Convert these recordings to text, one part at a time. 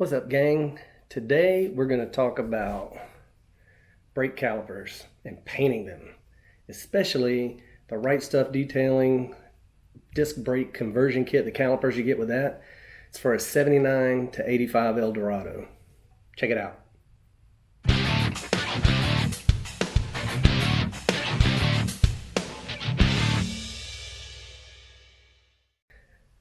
What's up, gang? Today we're going to talk about brake calipers and painting them, especially the Right Stuff detailing disc brake conversion kit, the calipers you get with that. It's for a 79 to 85 Eldorado. Check it out.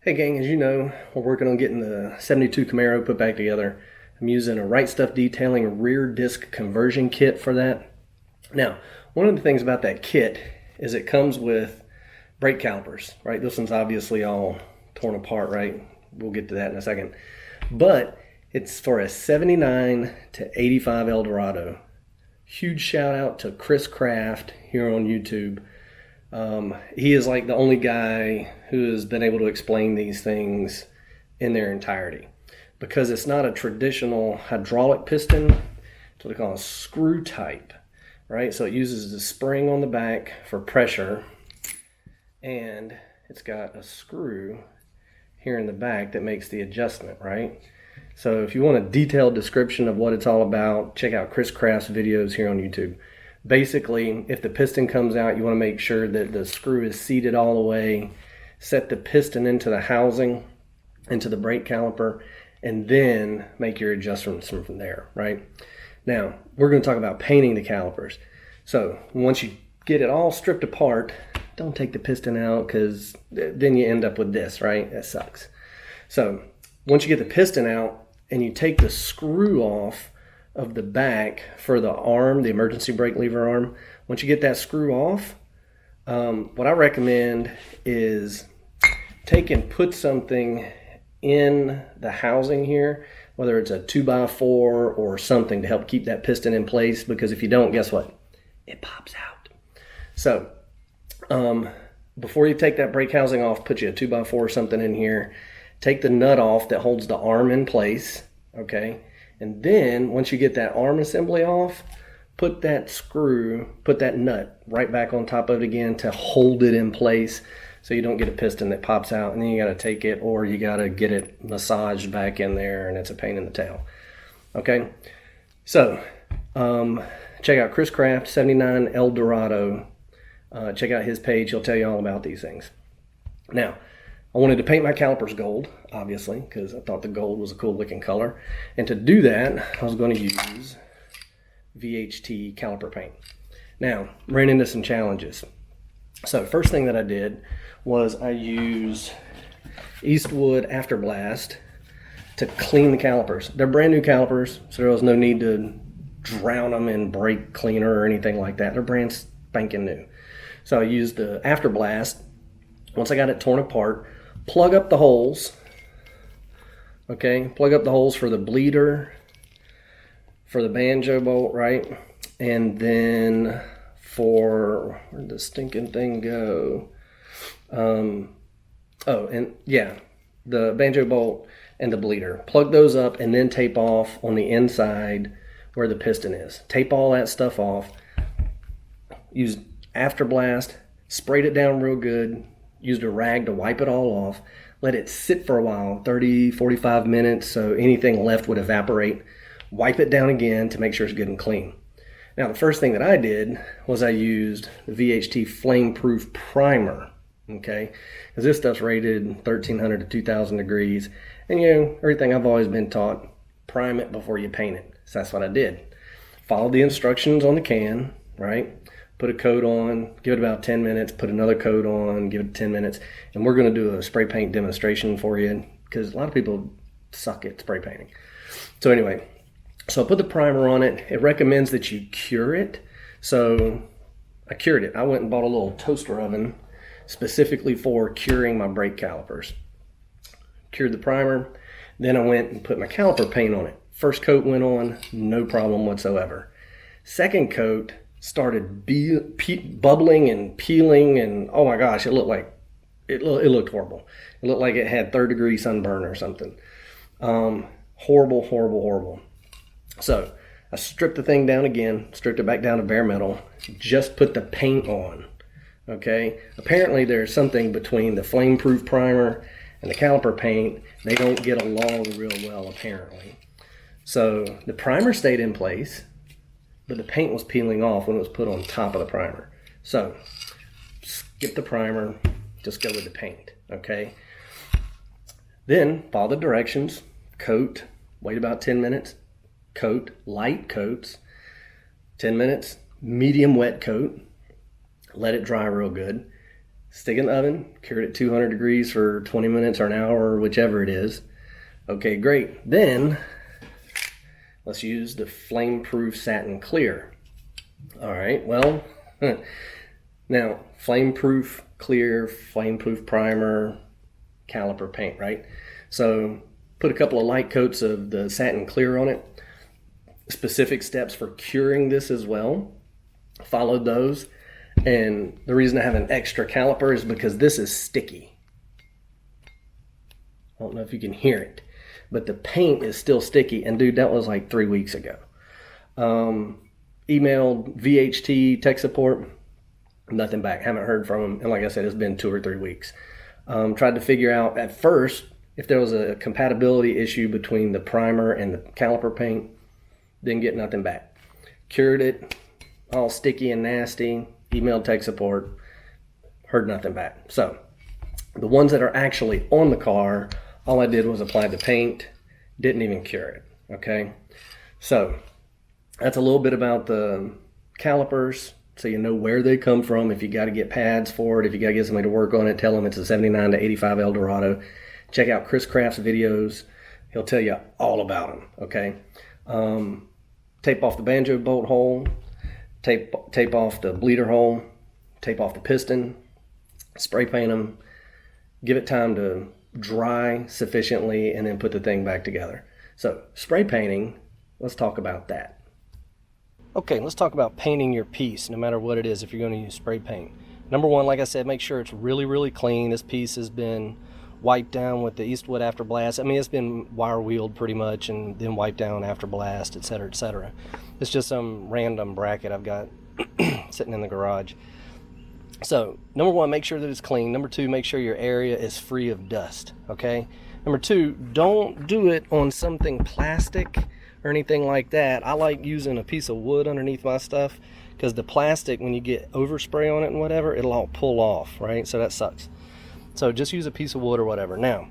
Hey gang, as you know, we're working on getting the 72 Camaro put back together. I'm using a Right Stuff detailing rear disc conversion kit for that. Now, one of the things about that kit is it comes with brake calipers, right? This one's obviously all torn apart, right? We'll get to that in a second. But it's for a 79 to 85 Eldorado. Huge shout out to Chris Craft here on YouTube. He is like the only guy who has been able to explain these things in their entirety, because it's not a traditional hydraulic piston. It's what they call a screw type, right? So it uses the spring on the back for pressure, and it's got a screw here in the back that makes the adjustment, right? So if you want a detailed description of what it's all about, check out Chris Craft's videos here on YouTube. Basically, if the piston comes out, you want to make sure that the screw is seated all the way, set the piston into the housing, into the brake caliper, and then make your adjustments from there, right? Now, we're going to talk about painting the calipers. So once you get it all stripped apart, don't take the piston out, because then you end up with this, right? That sucks. So once you get the piston out and you take the screw off of the back for the arm, the emergency brake lever arm, once you get that screw off, what I recommend is take and put something in the housing here, whether it's a 2x4 or something to help keep that piston in place, because if you don't, guess what? It pops out. So before you take that brake housing off, put you a 2x4 or something in here, take the nut off that holds the arm in place, okay? And then once you get that arm assembly off, put that screw, put that nut right back on top of it again to hold it in place, so you don't get a piston that pops out and then you got to take it, or you got to get it massaged back in there, and it's a pain in the tail. Okay, so check out Chris Craft 79 Eldorado. Check out his page. He'll tell you all about these things. Now, I wanted to paint my calipers gold, obviously, because I thought the gold was a cool looking color. And to do that, I was going to use VHT caliper paint. Now, ran into some challenges. So first thing that I did was I used Eastwood Afterblast to clean the calipers. They're brand new calipers, so there was no need to drown them in brake cleaner or anything like that. They're brand spanking new. So I used the Afterblast. Once I got it torn apart, plug up the holes, okay? Plug up the holes for the bleeder, for the banjo bolt, right? And then for, where'd the stinking thing go? Oh, and yeah, the banjo bolt and the bleeder. Plug those up and then tape off on the inside where the piston is. Tape all that stuff off. Use Afterblast, sprayed it down real good, used a rag to wipe it all off, let it sit for a while, 30, 45 minutes, so anything left would evaporate. Wipe it down again to make sure it's good and clean. Now, the first thing that I did was I used the VHT Flameproof primer, okay? Because this stuff's rated 1300 to 2000 degrees, and you know, everything I've always been taught, prime it before you paint it. So that's what I did. Followed the instructions on the can, right? Put a coat on, give it about 10 minutes, put another coat on, give it 10 minutes, and we're going to do a spray paint demonstration for you, because a lot of people suck at spray painting. So anyway, so I put the primer on it. It recommends that you cure it. So I cured it. I went and bought a little toaster oven specifically for curing my brake calipers. Cured the primer, then I went and put my caliper paint on it. First coat went on, no problem whatsoever. Second coat started bubbling and peeling, and oh my gosh, it looked like it looked horrible. It looked like it had 3rd-degree sunburn or something. Horrible, horrible, horrible. So I stripped the thing down again, stripped it back down to bare metal, just put the paint on. Okay, apparently there's something between the Flameproof primer and the caliper paint. They don't get along real well, apparently. So the primer stayed in place, but the paint was peeling off when it was put on top of the primer. So skip the primer, just go with the paint, okay? Then follow the directions, coat, wait about 10 minutes, coat, light coats, 10 minutes, medium wet coat, let it dry real good, stick it in the oven, cure it at 200 degrees for 20 minutes or an hour, or whichever it is. Okay, great. Then let's use the Flameproof Satin Clear. All right, well, now Flameproof Clear, Flameproof Primer, Caliper paint, right? So put a couple of light coats of the Satin Clear on it. Specific steps for curing this as well. Followed those. And the reason I have an extra caliper is because this is sticky. I don't know if you can hear it, but the paint is still sticky. And dude, that was like 3 weeks ago. Emailed VHT tech support, nothing back. Haven't heard from them. And like I said, it's been 2 or 3 weeks. Tried to figure out at first if there was a compatibility issue between the primer and the caliper paint. Didn't get nothing back. Cured it, all sticky and nasty. Emailed tech support, heard nothing back. So the ones that are actually on the car, all I did was apply the paint, didn't even cure it, okay? So that's a little bit about the calipers, so you know where they come from. If you got to get pads for it, if you got to get somebody to work on it, tell them it's a 79 to 85 Eldorado. Check out Chris Craft's videos. He'll tell you all about them, okay? Tape off the banjo bolt hole, tape off the bleeder hole, tape off the piston, spray paint them, give it time to dry sufficiently, and then put the thing back together. So spray painting, let's talk about that. Okay, let's talk about painting your piece, no matter what it is, if you're going to use spray paint. Number one, like I said, make sure it's really, really clean. This piece has been wiped down with the Eastwood after blast. I mean, it's been wire wheeled pretty much and then wiped down after blast, etc., etc. It's just some random bracket I've got sitting in the garage. So number one, make sure that it's clean. Number two, make sure your area is free of dust, okay? Number two, don't do it on something plastic or anything like that. I like using a piece of wood underneath my stuff because the plastic, when you get overspray on it and whatever, it'll all pull off, right? So that sucks. So just use a piece of wood or whatever. Now,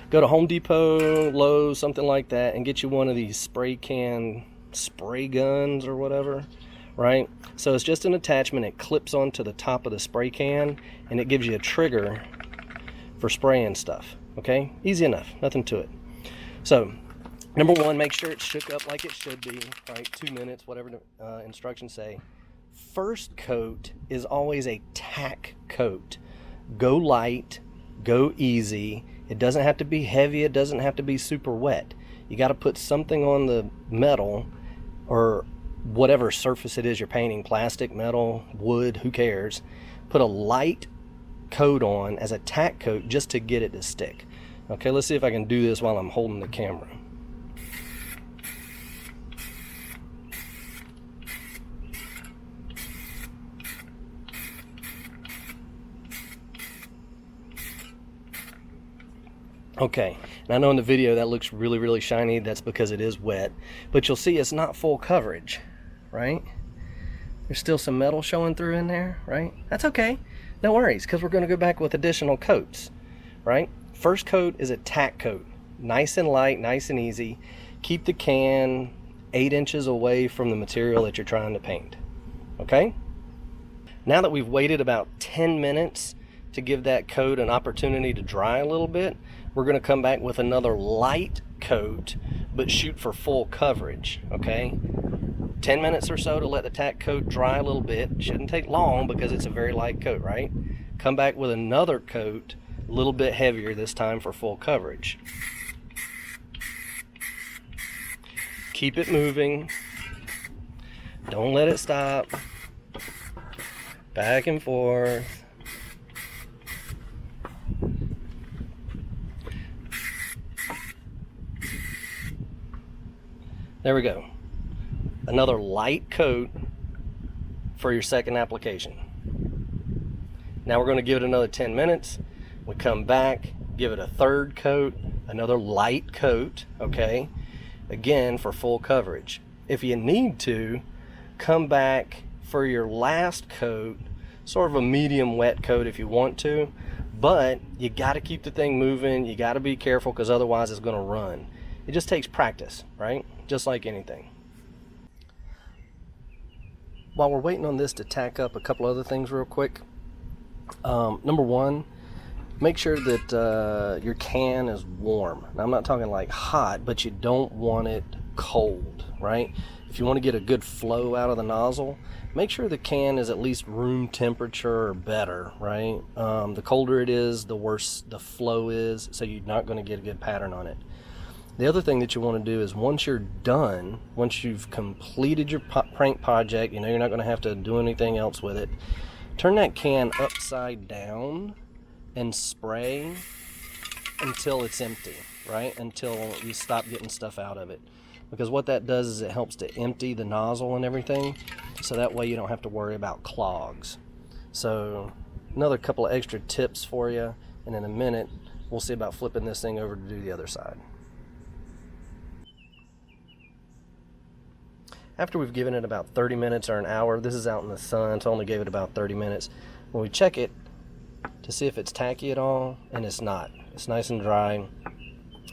go to Home Depot, Lowe's, something like that, and get you one of these spray can spray guns or whatever, right? So it's just an attachment. It clips onto the top of the spray can, and it gives you a trigger for spraying stuff, okay? Easy enough, nothing to it. So, number one, make sure it's shook up like it should be, right? 2 minutes, whatever the instructions say. First coat is always a tack coat. Go light, go easy. It doesn't have to be heavy, it doesn't have to be super wet. You got to put something on the metal or whatever surface it is you're painting, plastic, metal, wood, who cares. Put a light coat on as a tack coat just to get it to stick. Okay, let's see if I can do this while I'm holding the camera. Okay, and I know in the video that looks really, really shiny. That's because it is wet. But you'll see it's not full coverage, right? There's still some metal showing through in there, right? That's okay. No worries, because we're going to go back with additional coats, right? First coat is a tack coat. Nice and light, nice and easy. Keep the can 8 inches away from the material that you're trying to paint, okay? Now that we've waited about 10 minutes to give that coat an opportunity to dry a little bit, we're going to come back with another light coat, but shoot for full coverage, okay? 10 minutes or so to let the tack coat dry a little bit. Shouldn't take long because it's a very light coat, right? Come back with another coat, a little bit heavier this time for full coverage. Keep it moving. Don't let it stop. Back and forth. There we go. Another light coat for your second application. Now we're going to give it another 10 minutes. We come back, give it a third coat, another light coat, okay? again for full coverage. If you need to, come back for your last coat, sort of a medium wet coat if you want to, but you got to keep the thing moving. You got to be careful because otherwise it's going to run. It just takes practice, right? Just like anything. While we're waiting on this to tack up, a couple other things real quick. Number one, make sure that your can is warm. Now, I'm not talking like hot, but you don't want it cold, right? If you want to get a good flow out of the nozzle, make sure the can is at least room temperature or better, right? The colder it is, the worse the flow is, so you're not going to get a good pattern on it. The other thing that you want to do is once you're done, once you've completed your prank project, you know you're not going to have to do anything else with it, turn that can upside down and spray until it's empty, right? Until you stop getting stuff out of it. Because what that does is it helps to empty the nozzle and everything, so that way you don't have to worry about clogs. So another couple of extra tips for you, and in a minute we'll see about flipping this thing over to do the other side. After we've given it about 30 minutes or an hour, this is out in the sun, so I only gave it about 30 minutes. When we check it to see if it's tacky at all, and it's not. It's nice and dry.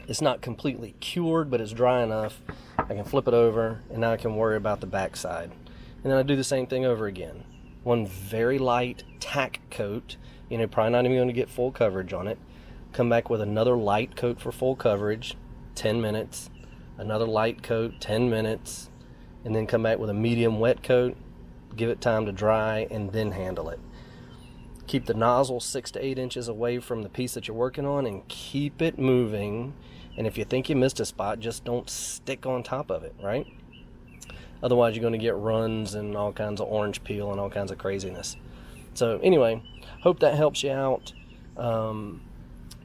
It's not completely cured, but it's dry enough. I can flip it over, and now I can worry about the back side. And then I do the same thing over again. One very light tack coat, you know, probably not even going to get full coverage on it. Come back with another light coat for full coverage, 10 minutes. Another light coat, 10 minutes. And then come back with a medium wet coat, give it time to dry, and then handle it. Keep the nozzle 6 to 8 inches away from the piece that you're working on and keep it moving. And if you think you missed a spot, just don't stick on top of it, right? Otherwise, you're going to get runs and all kinds of orange peel and all kinds of craziness. So anyway, hope that helps you out.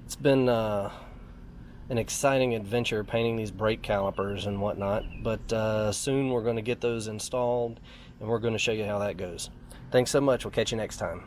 It's been an exciting adventure painting these brake calipers and whatnot, but soon we're going to get those installed and we're going to show you how that goes. Thanks so much. We'll catch you next time.